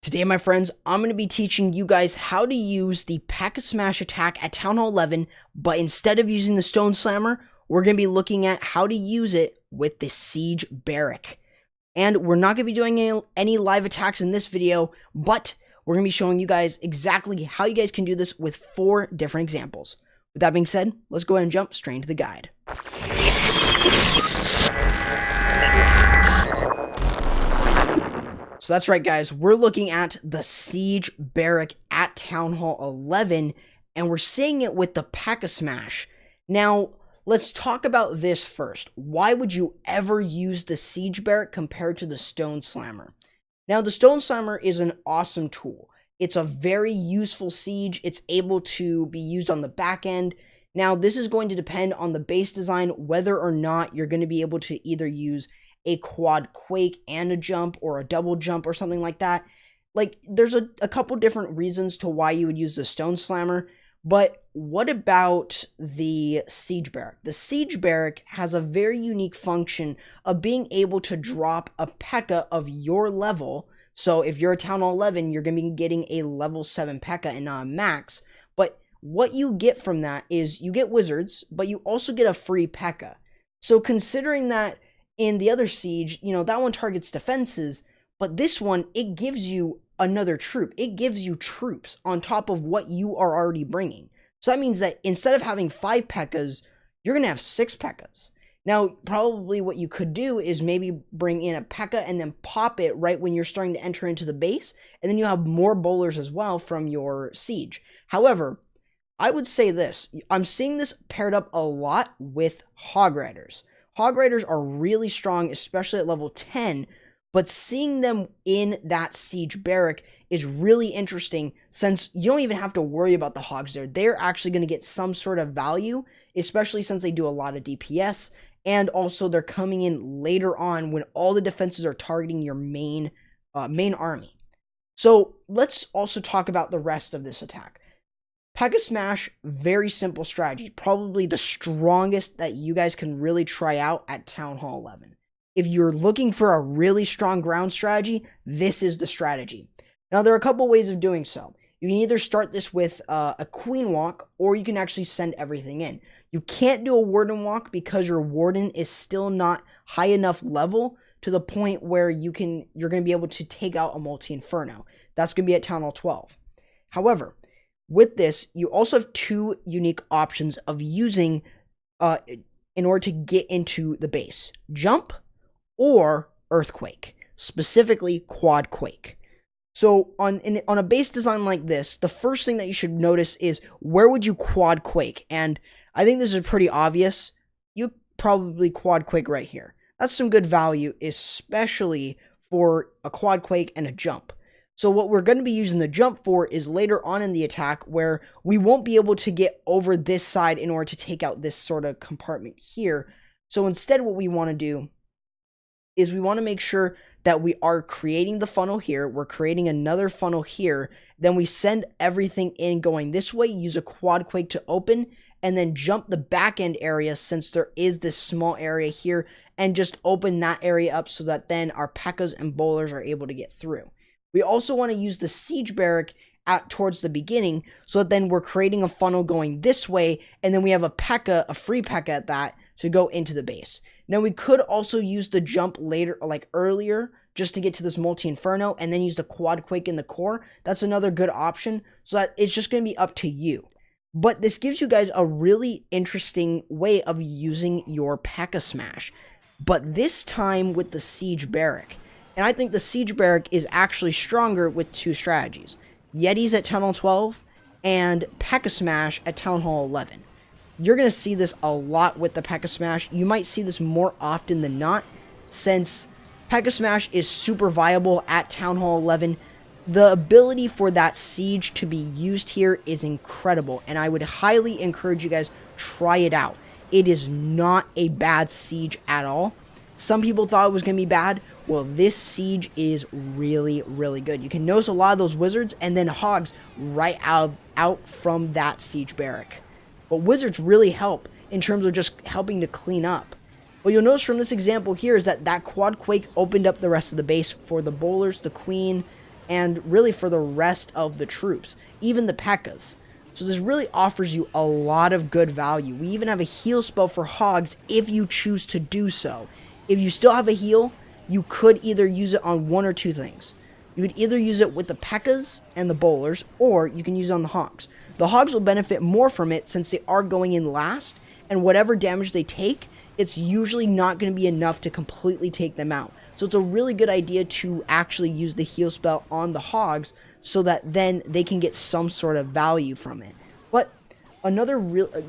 Today, my friends, I'm going to be teaching you guys how to use the Pekka Smash attack at Town Hall 11, but instead of using the Stone Slammer, we're going to be looking at how to use it with the Seige Barrack. And we're not going to be doing any live attacks in this video, but we're going to be showing you guys exactly how you guys can do this with 4 different examples. With that being said, let's go ahead and jump straight into the guide. So that's right, guys, we're looking at the Seige Barrack at Town Hall 11, and we're seeing it with the Pekka Smash. Now, let's talk about this first. Why would you ever use the Seige Barrack compared to the Stone Slammer? Now, the Stone Slammer is an awesome tool. It's a very useful siege. It's able to be used on the back end. Now, this is going to depend on the base design, whether or not you're going to be able to either use a quad quake and a jump, or a double jump, or something like that. Like, there's a couple different reasons to why you would use the Stone Slammer, but what about the Seige Barrack? The Seige Barrack has a very unique function of being able to drop a Pekka of your level. So if you're a Town Hall 11, you're going to be getting a level 7 Pekka and not a max, but what you get from that is you get wizards, but you also get a free Pekka. So considering that in the other siege, that one targets defenses, but this one, it gives you another troop. It gives you troops on top of what you are already bringing. So that means that instead of having 5 Pekkas, you're going to have 6 Pekkas. Now, probably what you could do is maybe bring in a Pekka and then pop it right when you're starting to enter into the base, and then you have more bowlers as well from your siege. However, I would say this. I'm seeing this paired up a lot with Hog Riders. Hog Riders are really strong, especially at level 10, but seeing them in that Seige Barrack is really interesting, since you don't even have to worry about the Hogs there. They're actually going to get some sort of value, especially since they do a lot of DPS, and also they're coming in later on when all the defenses are targeting your main army. So let's also talk about the rest of this attack. Pekka Smash, very simple strategy, probably the strongest that you guys can really try out at Town Hall 11. If you're looking for a really strong ground strategy, this is the strategy. Now, there are a couple ways of doing so. You can either start this with a Queen Walk, or you can actually send everything in. You can't do a Warden Walk because your Warden is still not high enough level to the point where you're going to be able to take out a Multi-Inferno. That's going to be at Town Hall 12. However, with this, you also have 2 unique options of using in order to get into the base. Jump or Earthquake, specifically Quad Quake. So on a base design like this, the first thing that you should notice is where would you Quad Quake? And I think this is pretty obvious. You probably Quad Quake right here. That's some good value, especially for a Quad Quake and a jump. So what we're going to be using the jump for is later on in the attack, where we won't be able to get over this side in order to take out this sort of compartment here. So instead, what we want to do is we want to make sure that we are creating the funnel here. We're creating another funnel here. Then we send everything in going this way, use a Quad Quake to open, and then jump the back end area, since there is this small area here, and just open that area up so that then our Pekkas and bowlers are able to get through. We also want to use the Seige Barrack towards the beginning, so that then we're creating a funnel going this way, and then we have a Pekka, a free Pekka at that, to go into the base. Now, we could also use the jump later, like earlier, just to get to this Multi-Inferno, and then use the Quad Quake in the core. That's another good option, so that it's just going to be up to you. But this gives you guys a really interesting way of using your Pekka Smash, but this time with the Seige Barrack. And I think the Seige Barrack is actually stronger with 2 strategies. Yetis at Town Hall 12 and Pekka Smash at Town Hall 11. You're going to see this a lot with the Pekka Smash. You might see this more often than not, since Pekka Smash is super viable at Town Hall 11. The ability for that siege to be used here is incredible, and I would highly encourage you guys, try it out. It is not a bad siege at all. Some people thought it was going to be bad. Well, this siege is really, really good. You can notice a lot of those wizards and then hogs right out from that Seige Barrack. But wizards really help in terms of just helping to clean up. What you'll notice from this example here is that Quad Quake opened up the rest of the base for the bowlers, the queen, and really for the rest of the troops, even the Pekkas. So this really offers you a lot of good value. We even have a heal spell for Hogs if you choose to do so. If you still have a heal, you could either use it on one or two things. You could either use it with the Pekkas and the bowlers, or you can use it on the Hogs. The Hogs will benefit more from it since they are going in last, and whatever damage they take, it's usually not going to be enough to completely take them out. So it's a really good idea to actually use the heal spell on the Hogs so that then they can get some sort of value from it. But another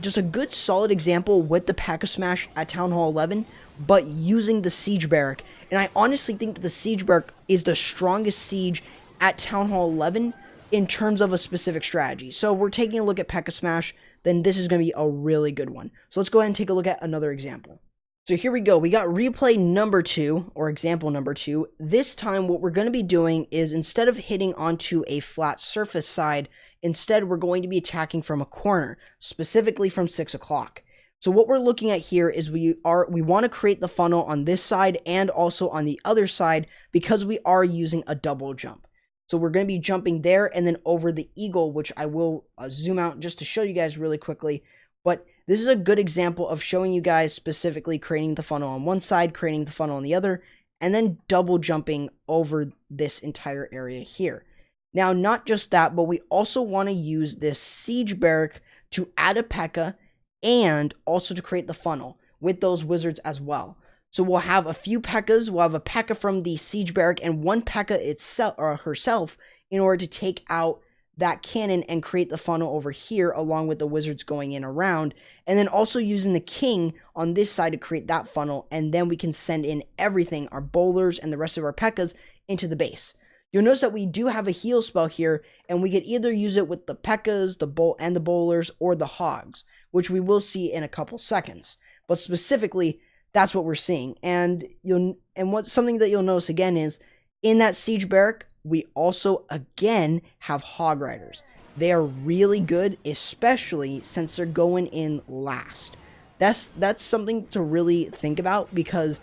just a good solid example with the Pekka Smash at Town Hall 11, but using the Seige Barrack. And I honestly think that the Seige Barrack is the strongest siege at Town Hall 11 in terms of a specific strategy. So if we're taking a look at Pekka Smash, then this is going to be a really good one. So let's go ahead and take a look at another example. So here we go. We got replay number 2, or example number 2. This time what we're going to be doing is, instead of hitting onto a flat surface side, instead we're going to be attacking from a corner, specifically from 6 o'clock. So what we're looking at here is we want to create the funnel on this side and also on the other side, because we are using a double jump. So we're going to be jumping there and then over the eagle, which I will zoom out just to show you guys really quickly. But this is a good example of showing you guys specifically creating the funnel on one side, creating the funnel on the other, and then double jumping over this entire area here. Now, not just that, but we also want to use this Seige Barrack to add a Pekka and also to create the funnel with those wizards as well. So we'll have a few Pekkas. We'll have a Pekka from the Seige Barrack and one Pekka itself or herself in order to take out that cannon and create the funnel over here, along with the wizards going in around, and then also using the king on this side to create that funnel, and then we can send in everything, our bowlers and the rest of our Pekkas, into the base. You'll notice that we do have a heal spell here, and we could either use it with the Pekkas, the bowlers, or the Hogs, which we will see in a couple seconds. But specifically, that's what we're seeing. And something that you'll notice again is, in that Seige Barrack, we also again have Hog Riders. They are really good, especially since they're going in last. That's something to really think about, because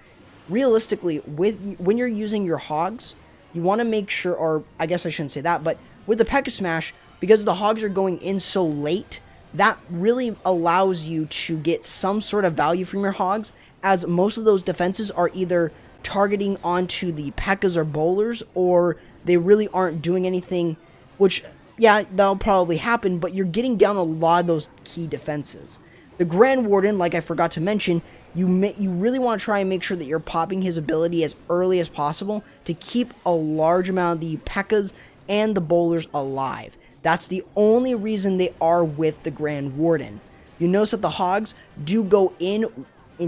realistically, when you're using your Hogs, you want to make sure, or I guess I shouldn't say that, but with the Pekka Smash, because the Hogs are going in so late, that really allows you to get some sort of value from your Hogs, as most of those defenses are either targeting onto the Pekkas or bowlers, or they really aren't doing anything, which, yeah, that'll probably happen, but you're getting down a lot of those key defenses. The Grand Warden, like I forgot to mention, you really want to try and make sure that you're popping his ability as early as possible to keep a large amount of the Pekkas and the bowlers alive. That's the only reason they are with the Grand Warden. You notice that the Hogs do go in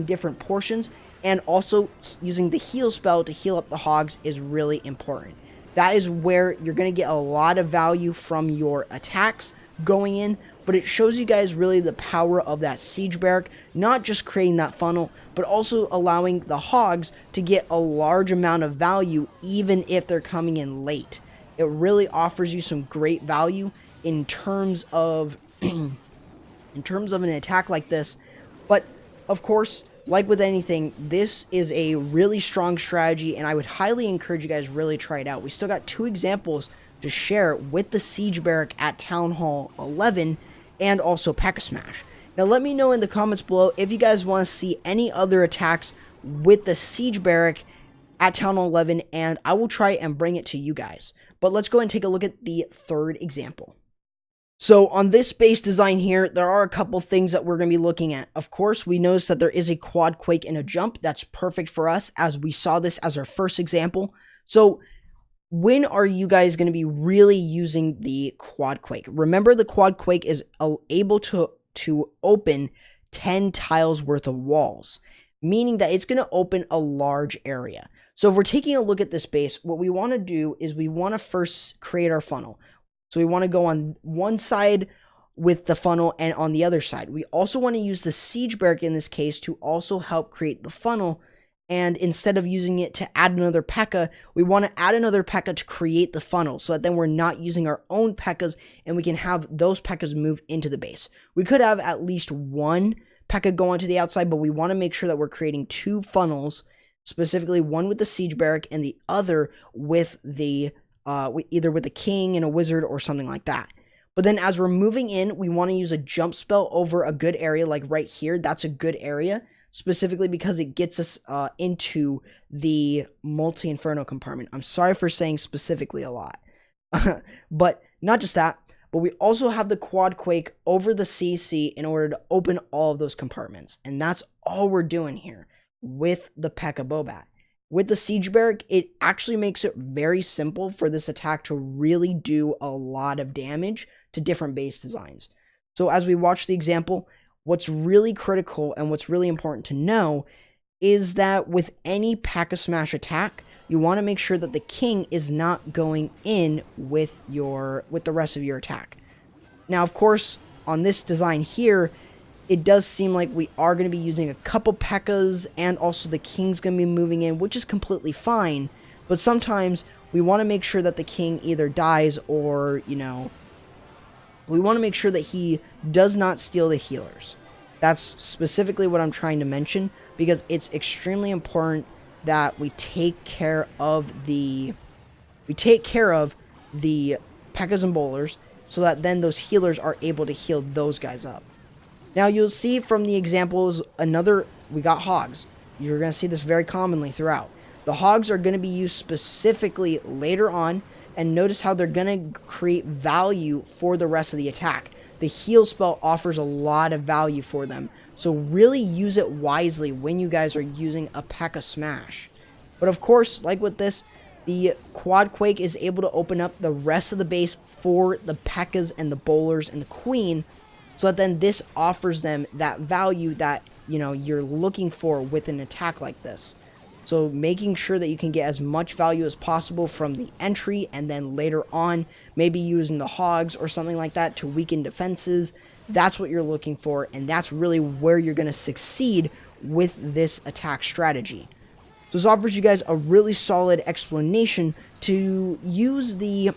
different portions, and also using the heal spell to heal up the Hogs is really important. That is where you're going to get a lot of value from your attacks going in, but it shows you guys really the power of that Seige Barrack, not just creating that funnel, but also allowing the Hogs to get a large amount of value even if they're coming in late. It really offers you some great value in terms of an attack like this. But of course, like with anything, this is a really strong strategy, and I would highly encourage you guys really try it out. We still got 2 examples to share with the Seige Barrack at Town Hall 11 and also Pekka Smash. Now let me know in the comments below if you guys want to see any other attacks with the Seige Barrack at Town Hall 11, and I will try and bring it to you guys. But let's go and take a look at the 3rd example. So on this base design here, there are a couple things that we're going to be looking at. Of course, we notice that there is a quad quake and a jump. That's perfect for us, as we saw this as our first example. So when are you guys going to be really using the quad quake? Remember, the quad quake is able to open 10 tiles worth of walls, meaning that it's going to open a large area. So if we're taking a look at this base, what we want to do is we want to first create our funnel. So we want to go on one side with the funnel and on the other side. We also want to use the Seige Barrack in this case to also help create the funnel. And instead of using it to add another Pekka, we want to add another Pekka to create the funnel, so that then we're not using our own Pekkas and we can have those Pekkas move into the base. We could have at least one Pekka go onto the outside, but we want to make sure that we're creating 2 funnels, specifically one with the Seige Barrack and the other with the either with a king and a wizard or something like that. But then as we're moving in, we want to use a jump spell over a good area, like right here. That's a good area, specifically because it gets us into the multi-inferno compartment. I'm sorry for saying specifically a lot. But not just that, but we also have the quad quake over the CC in order to open all of those compartments. And that's all we're doing here with the Pekka Bobat. With the Seige Barrack, it actually makes it very simple for this attack to really do a lot of damage to different base designs. So as we watch the example, what's really critical and what's really important to know is that with any Pekka Smash attack, you want to make sure that the king is not going in with the rest of your attack. Now, of course, on this design here, it does seem like we are going to be using a couple Pekkas, and also the king's going to be moving in, which is completely fine. But sometimes we want to make sure that the king either dies or, we want to make sure that he does not steal the healers. That's specifically what I'm trying to mention, because it's extremely important that we take care of the Pekkas and bowlers, so that then those healers are able to heal those guys up. Now you'll see from the examples we got hogs. You're going to see this very commonly throughout. The hogs are going to be used specifically later on, and notice how they're going to create value for the rest of the attack. The heal spell offers a lot of value for them, so really use it wisely when you guys are using a Pekka Smash. But of course, like with this, the Quad Quake is able to open up the rest of the base for the Pekkas and the bowlers and the queen, so that then this offers them that value that, you're looking for with an attack like this. So making sure that you can get as much value as possible from the entry, and then later on, maybe using the hogs or something like that to weaken defenses. That's what you're looking for, and that's really where you're going to succeed with this attack strategy. So this offers you guys a really solid explanation to use the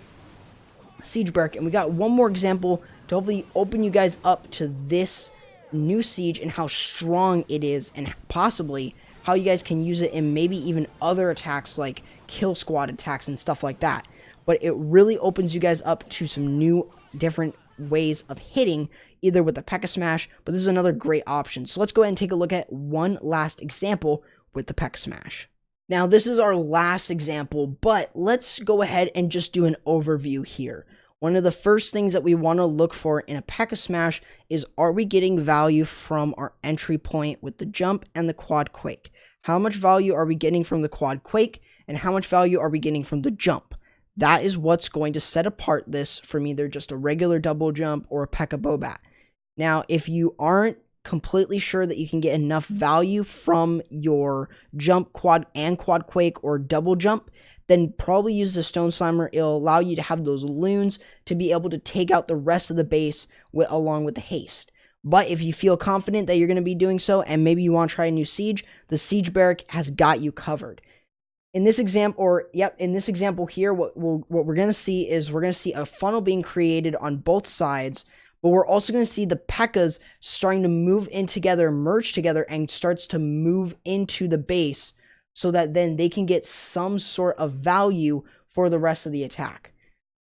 Seige Barrack, and we got one more example to hopefully open you guys up to this new siege and how strong it is, and possibly how you guys can use it in maybe even other attacks like kill squad attacks and stuff like that. But it really opens you guys up to some new different ways of hitting, either with the Pekka Smash, but this is another great option. So let's go ahead and take a look at one last example with the Pekka Smash. Now this is our last example, but let's go ahead and just do an overview here. One of the first things that we want to look for in a Pekka Smash is, are we getting value from our entry point with the jump and the quad quake? How much value are we getting from the quad quake, and how much value are we getting from the jump? That is what's going to set apart this from either just a regular double jump or a Pekka Bobat. Now, if you aren't completely sure that you can get enough value from your jump, quad quake, or double jump, then probably use the Stone Slimer. It'll allow you to have those loons to be able to take out the rest of the base along with the haste. But if you feel confident that you're going to be doing so, and maybe you want to try a new siege, the Seige Barrack has got you covered. In this example, here, what we're going to see is we're going to see a funnel being created on both sides, but we're also going to see the Pekkas starting to move in together, merge together, and starts to move into the base, so that then they can get some sort of value for the rest of the attack.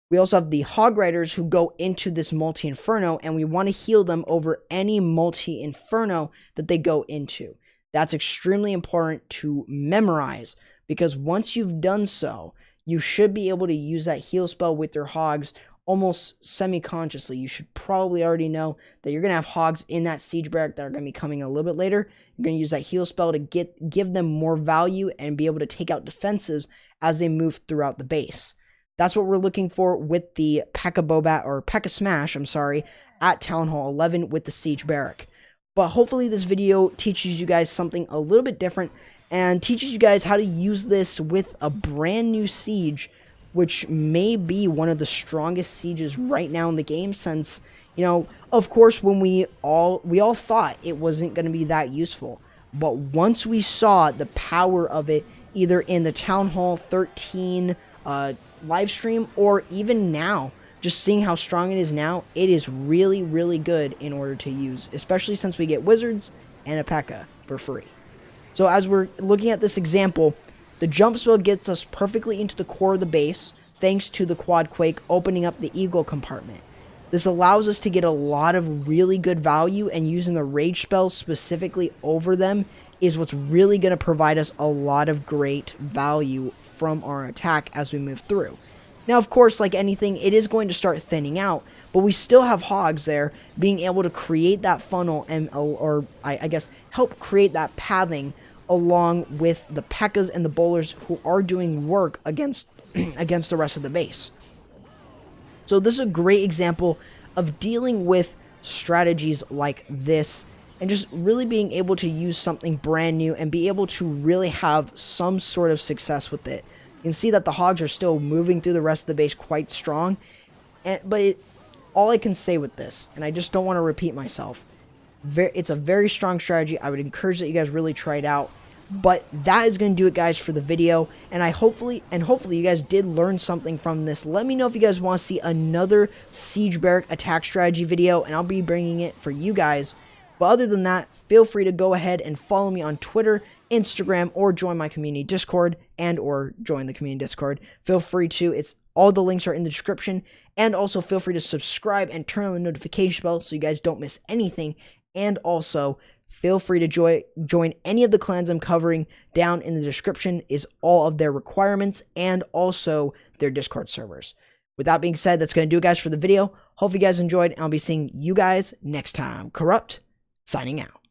We also have the Hog Riders who go into this multi-inferno, and we want to heal them over any multi-inferno that they go into. That's extremely important to memorize, because once you've done so, you should be able to use that heal spell with your hogs almost semi-consciously. You should probably already know that you're going to have hogs in that Seige Barrack that are going to be coming a little bit later. You're going to use that heal spell to give them more value and be able to take out defenses as they move throughout the base. That's what we're looking for with the Pekka Bobat, or Pekka Smash, at Town Hall 11 with the Seige Barrack. But hopefully this video teaches you guys something a little bit different, and teaches you guys how to use this with a brand new siege, which may be one of the strongest sieges right now in the game, since, of course, when we all thought it wasn't going to be that useful. But once we saw the power of it, either in the Town Hall 13 live stream, or even now, just seeing how strong it is now, it is really, really good in order to use, especially since we get wizards and a Pekka for free. So as we're looking at this example, the jump spell gets us perfectly into the core of the base, thanks to the Quad Quake opening up the Eagle compartment. This allows us to get a lot of really good value, and using the rage spells specifically over them is what's really going to provide us a lot of great value from our attack as we move through. Now, of course, like anything, it is going to start thinning out, but we still have Hogs there being able to create that funnel and, or I guess, help create that pathing along with the Pekkas and the bowlers who are doing work against against the rest of the base. So this is a great example of dealing with strategies like this and just really being able to use something brand new and be able to really have some sort of success with it. You can see that the Hogs are still moving through the rest of the base quite strong, but all I can say with this, and I just don't want to repeat myself, it's a very strong strategy. I would encourage that you guys really try it out. But that is going to do it, guys, for the video, and hopefully you guys did learn something from this. Let me know if you guys want to see another Seige Barrack attack strategy video, and I'll be bringing it for you guys. But other than that, feel free to go ahead and follow me on Twitter, Instagram, or join my community Discord, and or join the community Discord. Feel free to. All the links are in the description, and also feel free to subscribe and turn on the notification bell so you guys don't miss anything. And also, feel free to join any of the clans I'm covering. Down in the description is all of their requirements and also their Discord servers. With that being said, that's going to do it, guys, for the video. Hope you guys enjoyed, and I'll be seeing you guys next time. Corrupt, signing out.